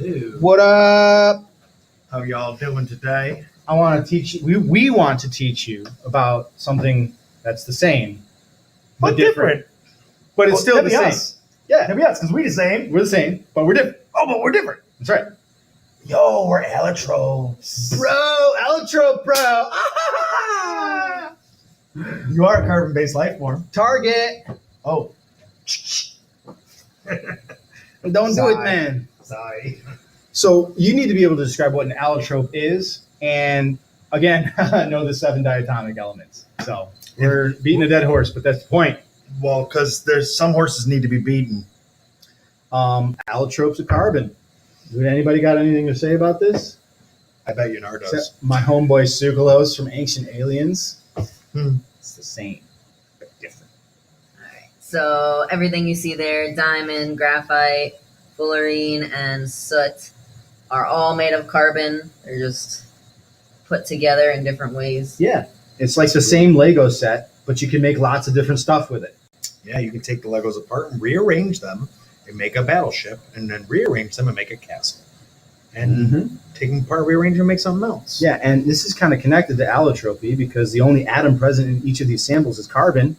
Ew. What up? How y'all doing today? I want to teach you. We want to teach you about something that's the same, But different. But it's still That'd the be same. us. Yeah, Maybe us, because we the same. we're the same, but we're different. Oh, but we're different. That's right, Yo, we're allotropes. bro. Allotrope, bro. Ah! You are a carbon-based life form. Target. Oh. Don't do it, Sigh. man. Sorry. So you need to be able to describe what an allotrope is, and again, know the 7 diatomic elements. So we're beating a dead horse, but that's the point. Well, because there's some horses need to be beaten. Allotropes of carbon. Would anybody got anything to say about this? I bet you Nardos. Except my homeboy Sugalos from Ancient Aliens. It's the same, but different. So everything you see there, diamond, graphite, fullerene, and soot, are all made of carbon. They're just put together in different ways. Yeah, it's like the same Lego set, but you can make lots of different stuff with it. Yeah, you can take the Legos apart and rearrange them and make a battleship, and then rearrange them and make a castle. And take them apart, rearrange them, and make something else. Yeah, and this is kind of connected to allotropy because the only atom present in each of these samples is carbon.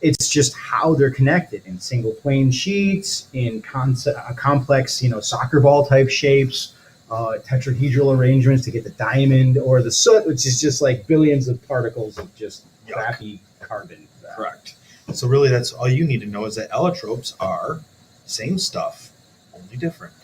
It's just how they're connected in single plane sheets, in complex, soccer ball type shapes, tetrahedral arrangements to get the diamond, or the soot, which is just like billions of particles of just Yuck. crappy carbon. Correct. So really, that's all you need to know is that allotropes are same stuff, only different.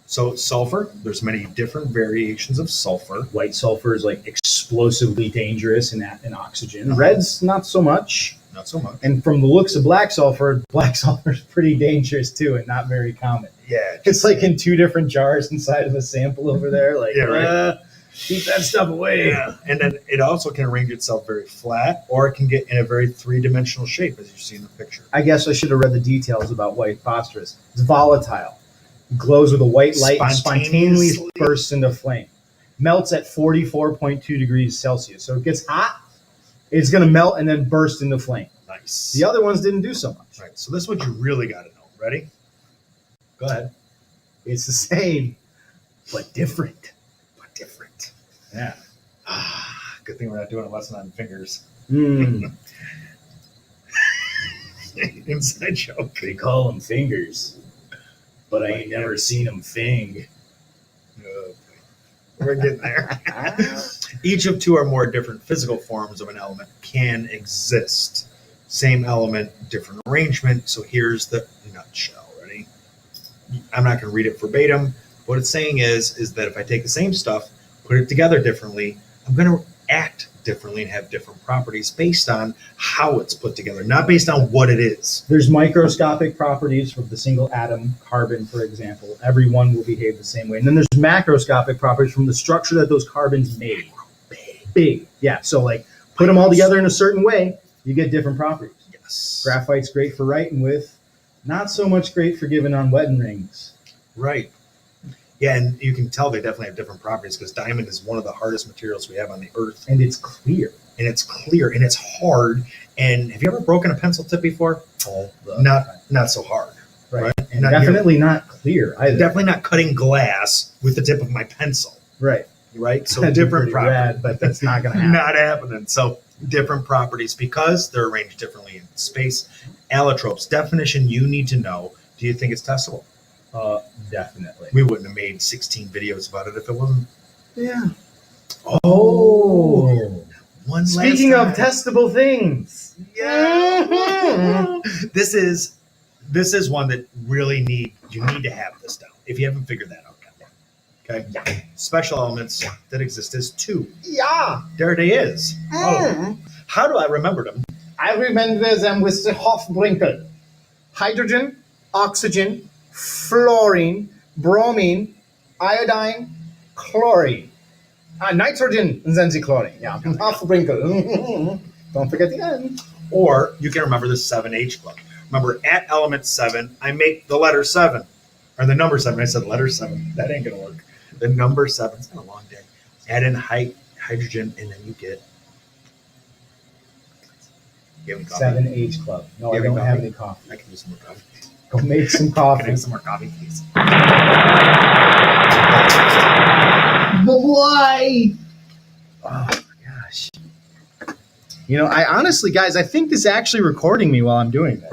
So sulfur, there's many different variations of sulfur. White sulfur is like explosively dangerous in oxygen. Red's not so much. Not so much. And from the looks of black sulfur is pretty dangerous too and not very common. Yeah. It's like in 2 different jars inside of a sample over there. Like, Yeah, right. Keep that stuff away. Yeah. And then it also can arrange itself very flat, or it can get in a very 3-dimensional shape, as you see in the picture. I guess I should have read the details about white phosphorus. It's volatile. It glows with a white light and spontaneously bursts into flame. Melts at 44.2 degrees Celsius. So it gets hot, it's going to melt and then burst into flame. Nice. The other ones didn't do so much. Right. So this is what you really got to know. Ready? Go ahead. It's the same, but different. But different. Yeah. Good thing we're not doing a lesson on fingers. Inside joke. They call them fingers, but I ain't never seen them fing. We're getting there. Each of 2 or more different physical forms of an element can exist. Same element, different arrangement. So here's the nutshell. Ready? I'm not going to read it verbatim. What it's saying is that if I take the same stuff, put it together differently, I'm going to act differently and have different properties based on how it's put together, not based on what it is. There's microscopic properties for the single atom, carbon, for example. Every one will behave the same way. And then there's macroscopic properties from the structure that those carbons made. Big. Yeah. So like put them all together in a certain way, you get different properties. Yes. Graphite's great for writing with, not so much great for giving on wedding rings. Right. Yeah, and you can tell they definitely have different properties because diamond is one of the hardest materials we have on the earth. And it's clear. And it's clear and it's hard. And have you ever broken a pencil tip before? Not so hard. Right. And definitely not clear either. Definitely not cutting glass with the tip of my pencil. Right. Right. So That'd be different pretty properties. rad, but that's not going to happen. Not happening. So different properties because they're arranged differently in space. Allotropes, definition you need to know. Do you think it's testable? Definitely. We wouldn't have made 16 videos about it if it wasn't. Yeah. Oh. Speaking of testable things. Yeah. This is one that really you need to have this down. If you haven't figured that out yet. Okay. Yeah. Special elements that exist as 2. Yeah. There they is. Oh. How do I remember them? I remember them with the Hofbrinkel. Hydrogen, oxygen, fluorine, bromine, iodine, chlorine. Nitrogen, and then the chlorine. Yeah, Hofbrinkel. Don't forget the end. Or you can remember the 7H club. Remember, at element 7, I make the letter 7. Or the number 7. I said letter 7. That ain't going to work. The number 7. It's been a long day. Add in hydrogen, and then you get... You have any coffee? 7H club. No, I don't have any coffee. I can use some more coffee. Go make some Can I coffee. have some more coffee, please? gosh. I honestly, guys, I think this is actually recording me while I'm doing this.